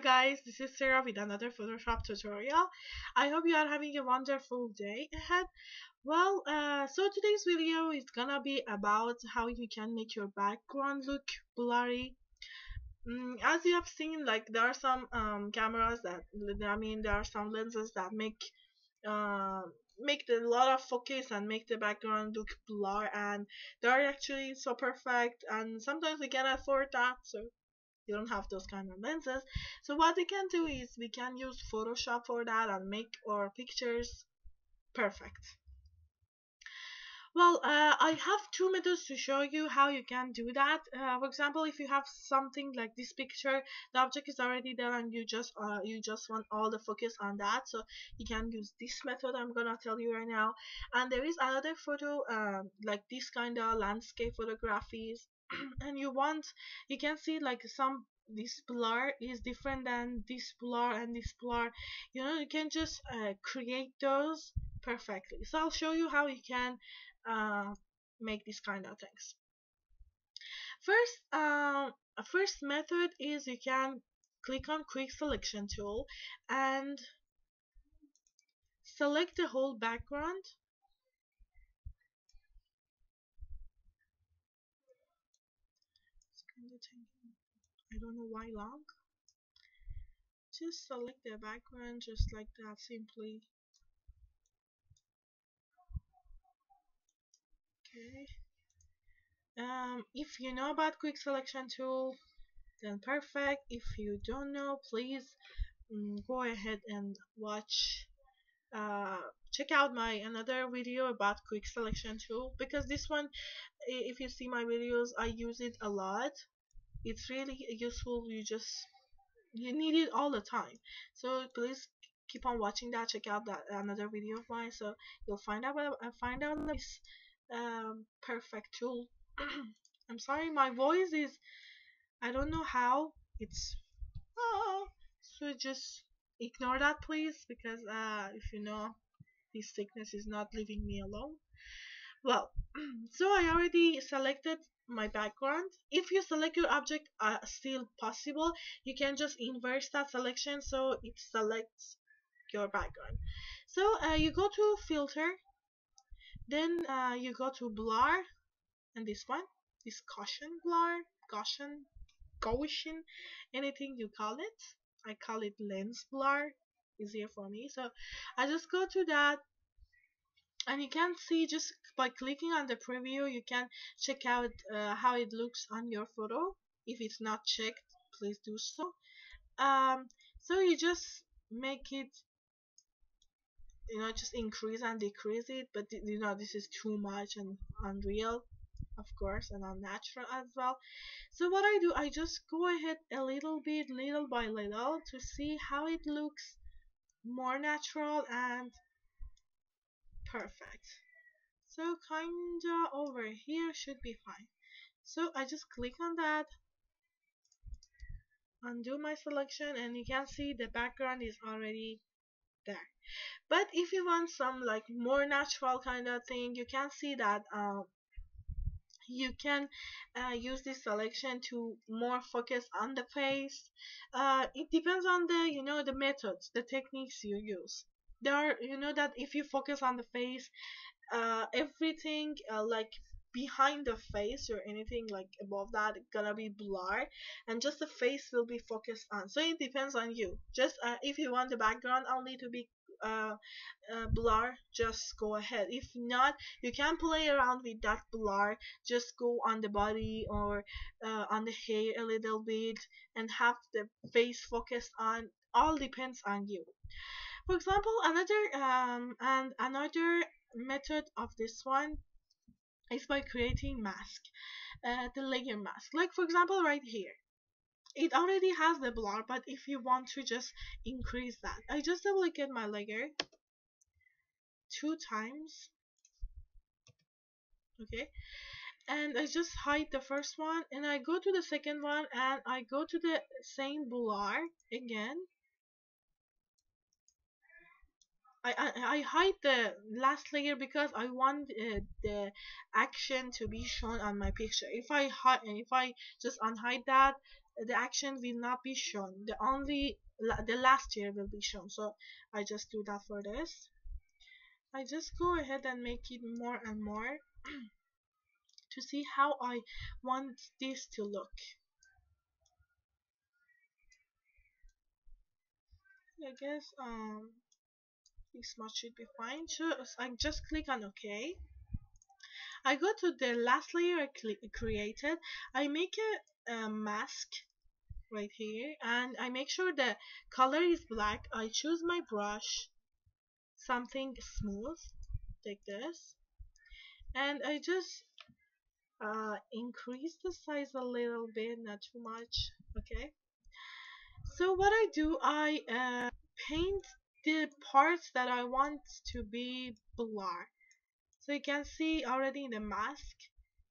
guys, this is Sarah with another Photoshop tutorial. I hope you are having a wonderful day ahead. So today's video is gonna be about how you can make your background look blurry. As you have seen, like there are some cameras that, there are some lenses that uh, make a lot of focus and make the background look blur, and they're actually so perfect. And sometimes we can afford that, so you don't have those kind of lenses. So what we can do is we can use Photoshop for that and make our pictures perfect. I have two methods to show you how you can do that. For example, if you have something like this picture, the object is already there and you just want all the focus on that, so you can use this method I'm gonna tell you right now. And there is another photo like this kind of landscape photographies and you can see like some this blur is different than this blur and this blur. You can just create those perfectly. So I'll show you how you can uh, make these kind of things. First method is you can click on quick selection tool and select the whole background. I don't know why long. Just select the background just like that simply. Okay. If you know about quick selection tool, then perfect. If you don't know, please go ahead and watch uh, check out my another video about quick selection tool, because this one, if you see my videos, I use it a lot. It's really useful. You need it all the time, so please keep on watching that. Check out that another video of mine, so you'll find out this perfect tool. I'm sorry, my voice is, I don't know how it's ah, so just ignore that please, because if you know, this sickness is not leaving me alone. Well, so I already selected my background. If you select your object still possible, you can just inverse that selection so it selects your background. So you go to filter, then you go to blur, and this one, this Gaussian blur, Gaussian, Gaussian, anything you call it. I call it lens blur, easier for me. So I just go to that, and you can see just by clicking on the preview, you can check out how it looks on your photo. If it's not checked, please do so. Um, so you just make it, just increase and decrease it, but this is too much and unreal, of course, and unnatural as well. So what I do, I just go ahead a little bit, little by little, to see how it looks more natural and perfect. So kinda over here should be fine. So I just click on that, undo my selection, and you can see the background is already there. But if you want some like more natural kind of thing, you can see that you can use this selection to more focus on the face. It depends on the methods, the techniques you use. There are, that if you focus on the face, everything like behind the face or anything like above that gonna be blurred, and just the face will be focused on. So it depends on you. Just if you want the background only to be uh, blur, just go ahead. If not, you can play around with that blur. Just go on the body or on the hair a little bit and have the face focused on. All depends on you. For example, another method of this one is by creating mask, the layer mask. Like for example, right here, it already has the blur, but if you want to just increase that, I just duplicate my layer 2 times, okay, and I just hide the first one, and I go to the second one, and I go to the same blur again. I hide the last layer because I want the action to be shown on my picture. If I just unhide that, the action will not be shown. The last year will be shown. So I just do that for this. I just go ahead and make it more and more to see how I want this to look. I guess this much should be fine. So I just click on OK. I go to the last layer I created. I make a mask right here, and I make sure the color is black. I choose my brush, something smooth like this, and I just increase the size a little bit, not too much. Okay, so what I do, I paint the parts that I want to be blur. So you can see already in the mask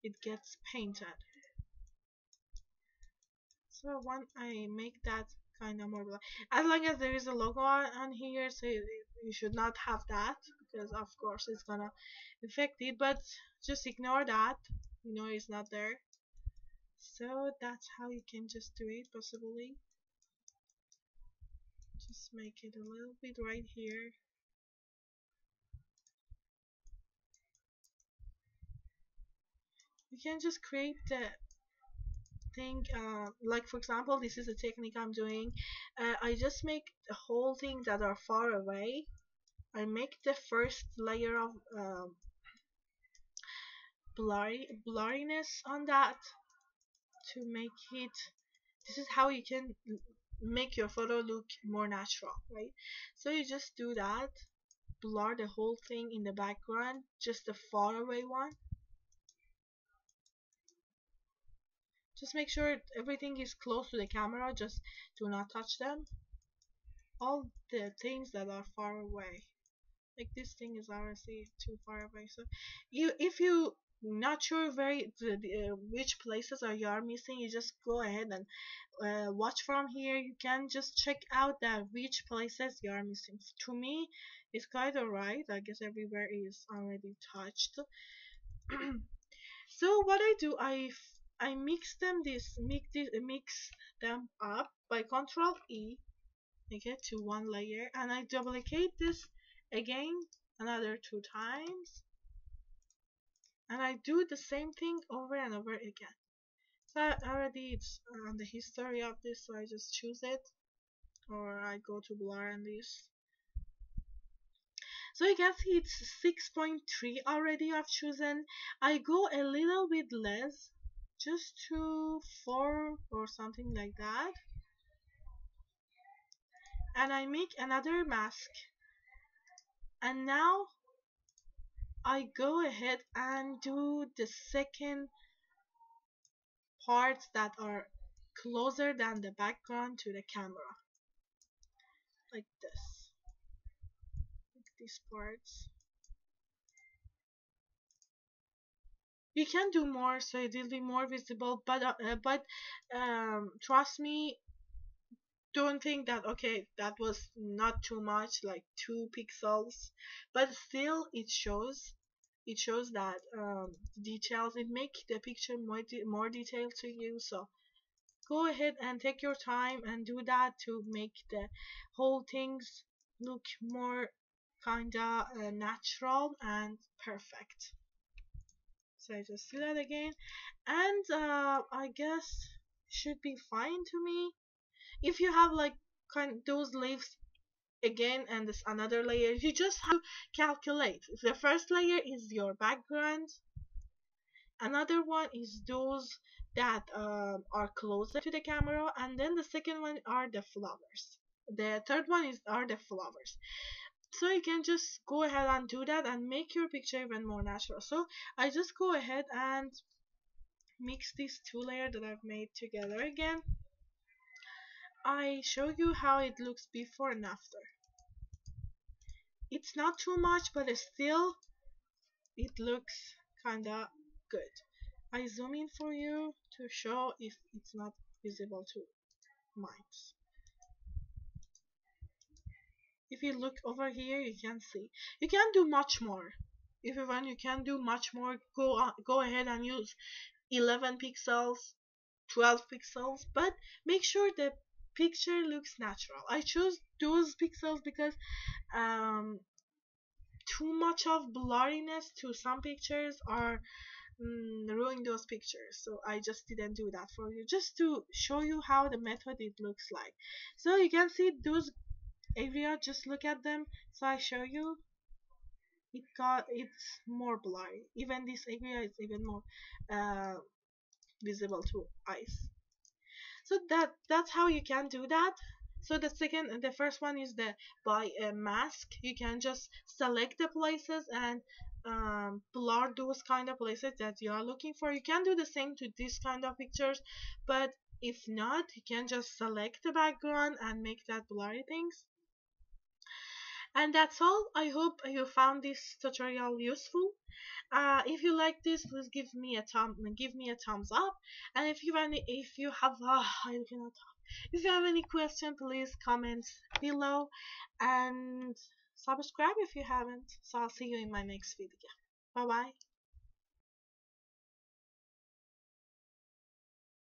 it gets painted. So when I make that kind of more blur, as long as there is a logo on here, so you should not have that, because of course it's gonna affect it, but just ignore that, you know it's not there. So that's how you can just do it, possibly just make it a little bit right here. You can just create the thing, like for example, this is a technique I'm doing. I just make the whole thing that are far away. I make the first layer of blurriness on that to make it. This is how you can make your photo look more natural, right? So you just do that, blur the whole thing in the background, just the far away one. Just make sure everything is close to the camera, just do not touch them. All the things that are far away, like this thing is obviously too far away. So if you not sure which places are you are missing, you just go ahead and watch from here. You can just check out that which places you are missing. To me it's quite alright. I guess everywhere is already touched. So what I do, I mix them up by Control E, okay, to one layer, and I duplicate this again another 2 times, and I do the same thing over and over again. So already it's on the history of this, so I just choose it, or I go to blur and this. So you can see it's 6.3 already I've chosen. I go a little bit less, just to 4 or something like that, and I make another mask, and now I go ahead and do the second parts that are closer than the background to the camera, like this, like these parts. You can do more so it will be more visible, but trust me, don't think that okay, that was not too much, like 2 pixels, but still it shows that details, it make the picture more detailed to you. So go ahead and take your time and do that to make the whole things look more kinda natural and perfect. So I just do that again, and I guess should be fine to me. If you have like those leaves again and this another layer, you just have to calculate. The first layer is your background, another one is those that are closer to the camera, and then the second one are the flowers. The third one is are the flowers. So you can just go ahead and do that and make your picture even more natural. So I just go ahead and mix these 2 layers that I've made together again. I show you how it looks before and after. It's not too much, but still it looks kinda good. I zoom in for you to show if it's not visible to minds. If you look over here, you can see. You can do much more. If you want, you can do much more. Go ahead and use 11 pixels, 12 pixels, but make sure the picture looks natural. I chose those pixels because um, too much of blurriness to some pictures are ruin those pictures. So I just didn't do that for you, just to show you how the method it looks like. So you can see those area, just look at them. So I show you, it's more blurry. Even this area is even more uh, visible to eyes. So that's how you can do that. So the first one is the by a mask. You can just select the places and blur those kind of places that you are looking for. You can do the same to this kind of pictures, but if not, you can just select the background and make that blurry things. And that's all. I hope you found this tutorial useful. If you like this, please give me a thumbs up. And if you have I cannot talk. If you have any question, please comment below and subscribe if you haven't. So I'll see you in my next video. Bye bye.